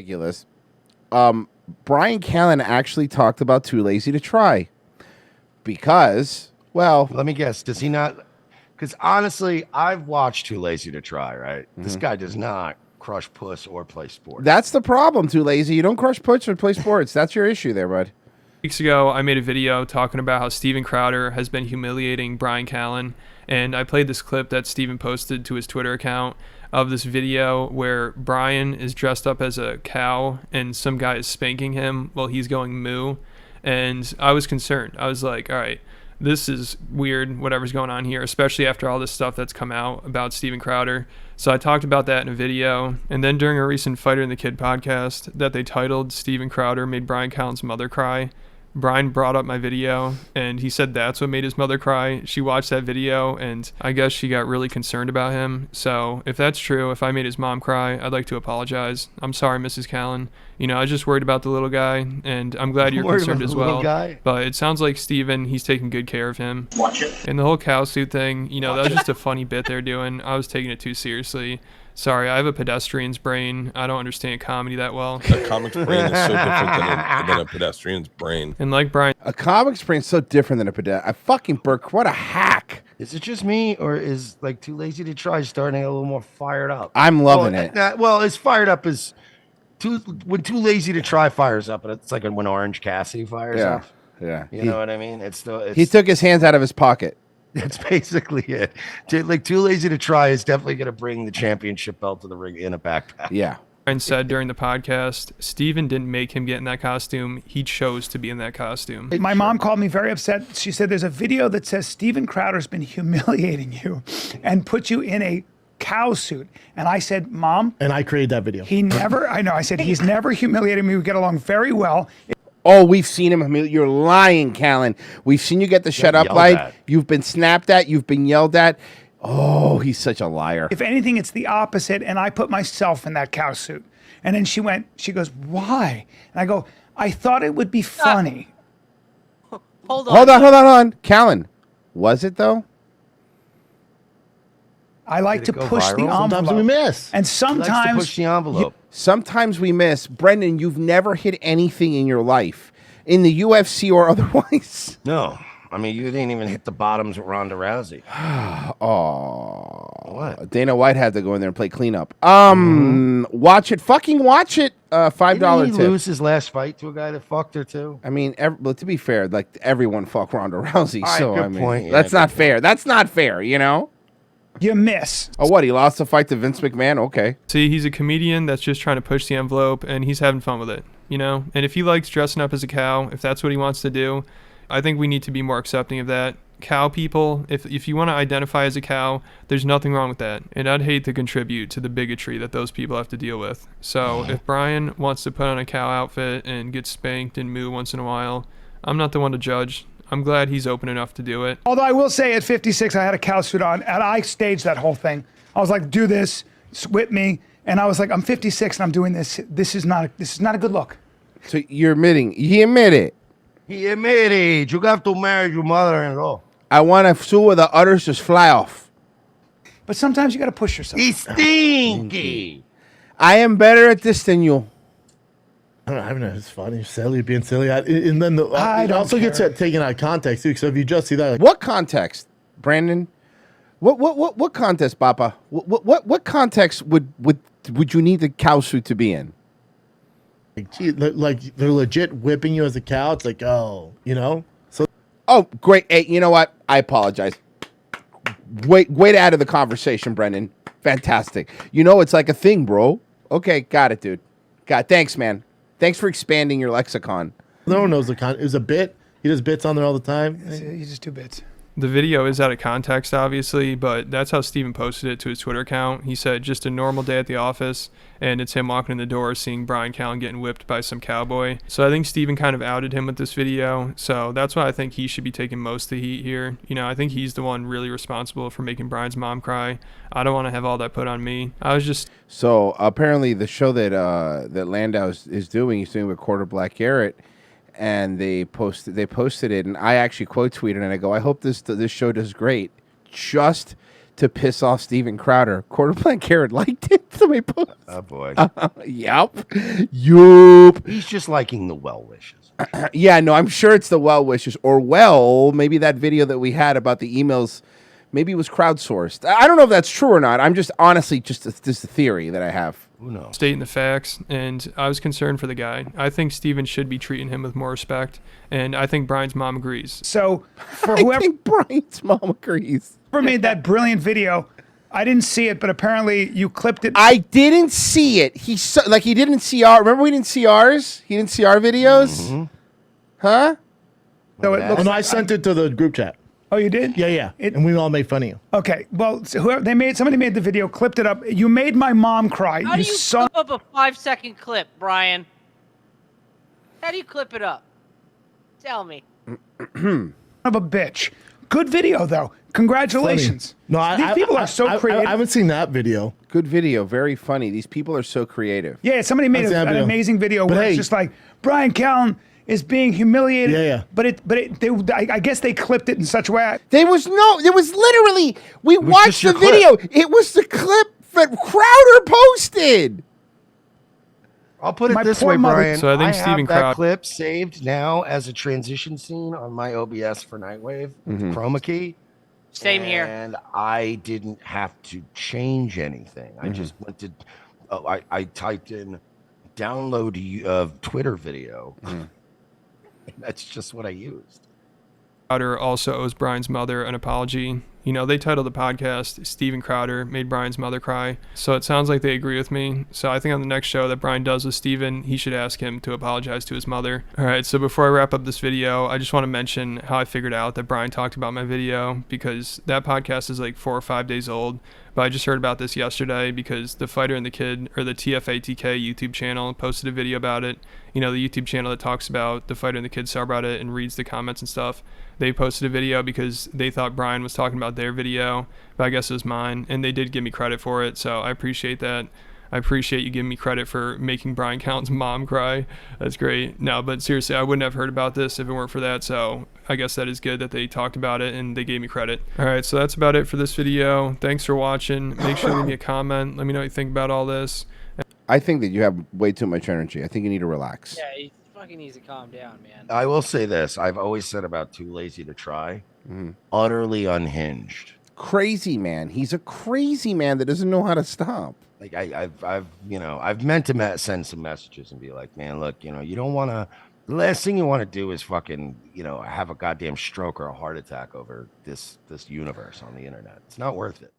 ridiculous. Bryan Callen actually talked about Too Lazy to Try because, well, let me guess. Does he not? Because honestly, I've watched Too Lazy to Try. Right, this guy does not crush puss or play sports. That's the problem. Too lazy. You don't crush puss or play sports. That's your issue there, bud. Weeks ago, I made a video talking about how Steven Crowder has been humiliating Bryan Callen, and I played this clip that Steven posted to his Twitter account of this video where Bryan is dressed up as a cow and some guy is spanking him while he's going moo, and I was concerned. I was like, all right, this is weird, whatever's going on here, especially after all this stuff that's come out about Steven Crowder. So I talked about that in a video, and then during a recent Fighter and the Kid podcast that they titled Steven Crowder Made Bryan Callen's Mother Cry, Bryan brought up my video, and he said that's what made his mother cry. She watched that video, and I guess she got really concerned about him. So if that's true, if I made his mom cry, I'd like to apologize. I'm sorry, Mrs. Callen. You know, I was just worried about the little guy, and I'm glad you're concerned as well. But it sounds like Steven, he's taking good care of him. Watch it. And the whole cow suit thing, you know, that was just a funny bit they're doing. I was taking it too seriously. Sorry, I have a pedestrian's brain. I don't understand comedy that well. A comic's brain is so different than a pedestrian's brain. And like Bryan, a comic's brain is so different than a pedestrian. I fucking Burke, what a hack. Is it just me, or is like Too Lazy to Try starting a little more fired up? I'm loving it. Well, as fired up as when Too Lazy to Try fires up, and it's like when Orange Cassidy fires up. Yeah, you know what I mean. He took his hands out of his pocket. That's basically it. Like Too Lazy to Try is definitely going to bring the championship belt to the ring in a backpack. Yeah. Bryan said during the podcast, Steven didn't make him get in that costume. He chose to be in that costume. My mom called me very upset. She said there's a video that says Steven Crowder's been humiliating you and put you in a cow suit. And I said, Mom. And I created that video. I said, he's never humiliated me. We get along very well. Oh, we've seen him. You're lying, Callan. We've seen you get the shut up light. You've been snapped at. You've been yelled at. Oh, he's such a liar. If anything, it's the opposite. And I put myself in that cow suit. And then she goes, why? And I go, I thought it would be funny. Hold on. Callan, was it though? I like to push the envelope. Sometimes we miss. And sometimes push the envelope. Sometimes we miss. Brendan, you've never hit anything in your life, in the UFC or otherwise. No. I mean, you didn't even hit the bottoms with Ronda Rousey. Oh. What? Dana White had to go in there and play cleanup. Watch it. Fucking watch it. $5 Didn't he tip. lose his last fight to a guy that fucked her too? I mean, but to be fair, like everyone fucked Ronda Rousey. All right, so good I mean, point. Yeah, that's not fair. That's not fair, you know? you miss. Oh, what? He lost the fight to Vince McMahon? Okay. See, he's a comedian that's just trying to push the envelope, and he's having fun with it, you know? And if he likes dressing up as a cow, if that's what he wants to do, I think we need to be more accepting of that. Cow people, if you want to identify as a cow, there's nothing wrong with that. And I'd hate to contribute to the bigotry that those people have to deal with. So if Bryan wants to put on a cow outfit and get spanked and moo once in a while, I'm not the one to judge. I'm glad he's open enough to do it. Although I will say at 56, I had a cow suit on, and I staged that whole thing. I was like, do this, whip me. And I was like, I'm 56 and I'm doing this. This is not a good look. So you're admitting, he admitted. He admitted you have to marry your mother-in-law. I want to sue where the udders just fly off. But sometimes you got to push yourself. He's stinky. I am better at this than you. I don't know. It's funny, silly, being silly. And then it also gets taken out of context too. So if you just see that, like, what context, Brandon? What context, Papa? What context would you need the cow suit to be in? like they're legit whipping you as a cow. It's like, oh, you know. So oh, great. Hey, you know what? I apologize. Way out of the conversation, Brendan. Fantastic. You know, it's like a thing, bro. Okay, got it, dude. Thanks, man. Thanks for expanding your lexicon. No one knows the con. It was a bit. He does bits on there all the time. You just do bits. The video is out of context, obviously, but that's how Steven posted it to his Twitter account. He said, just a normal day at the office, and it's him walking in the door, seeing Bryan Callen getting whipped by some cowboy. So I think Steven kind of outed him with this video, so that's why I think he should be taking most of the heat here. You know, I think he's the one really responsible for making Bryan's mom cry. I don't want to have all that put on me. So apparently the show that Landau is doing, he's doing with Quarter Black Garrett, and they posted it, and I actually quote tweeted and I go, I hope this show does great, just to piss off Steven Crowder. Quarterback Carrot liked it. Somebody post. Oh boy. Yup. Yup. He's just liking the well wishes. Yeah, no, I'm sure it's the well wishes. Or maybe that video that we had about the emails, maybe it was crowdsourced. I don't know if that's true or not. I'm just honestly just a theory that I have. Who knows? Stating the facts, and I was concerned for the guy. I think Steven should be treating him with more respect, and I think Brian's mom agrees. So for I whoever think Brian's mom agrees. made that brilliant video, I didn't see it, but apparently you clipped it. I didn't see it. He didn't see our. Remember we didn't see ours. He didn't see our videos. Mm-hmm. Huh? So it looks Oh, no, like I sent it to the group chat. Oh, you did? Yeah. And we all made fun of you. Okay. Well, so somebody made the video, clipped it up. You made my mom cry. How do you clip up a 5-second clip, Brian? How do you clip it up? Tell me. Son of a bitch. Good video though. Congratulations. No, These people are so creative. I haven't seen that video. Good video. Very funny. These people are so creative. Yeah, somebody made I've seen that an video. amazing video But where hey- it's just like Bryan Callen is being humiliated. Yeah. I guess they clipped it in such a way. There was literally, we was watched just the your clip. video. It was the clip that Crowder posted. I'll put it My this poor way, mother- Brian. So I think have Steven that Crowder- clip saved now as a transition scene on my OBS for Nightwave with Chroma Key. Same here. And I didn't have to change anything. I just went to, I typed in download of Twitter video. That's just what I used. Crowder also owes Brian's mother an apology. You know, they titled the podcast Steven Crowder Made Brian's Mother Cry. So it sounds like they agree with me. So I think on the next show that Brian does with Steven, he should ask him to apologize to his mother. All right, so before I wrap up this video, I just want to mention how I figured out that Brian talked about my video, because that podcast is like 4 or 5 days old. But I just heard about this yesterday because the Fighter and the Kid, or the TFATK YouTube channel, posted a video about it. You know, the YouTube channel that talks about the Fighter and the Kid subreddit and reads the comments and stuff. They posted a video because they thought Brian was talking about their video, but I guess it was mine, and they did give me credit for it, so I appreciate that. I appreciate you giving me credit for making Bryan Callen's mom cry. That's great. No, but seriously, I wouldn't have heard about this if it weren't for that, so I guess that is good that they talked about it and they gave me credit. All right, so that's about it for this video. Thanks for watching. Make sure to leave me a comment. Let me know what you think about all this. I think that you have way too much energy. I think you need to relax. Yeah, he fucking needs to calm down, man. I will say this. I've always said about Too Lazy to Try, utterly unhinged. Crazy man. He's a crazy man that doesn't know how to stop. Like I've meant to send some messages and be like, man, look, you don't want to, the last thing you want to do is fucking, have a goddamn stroke or a heart attack over this universe on the internet. It's not worth it.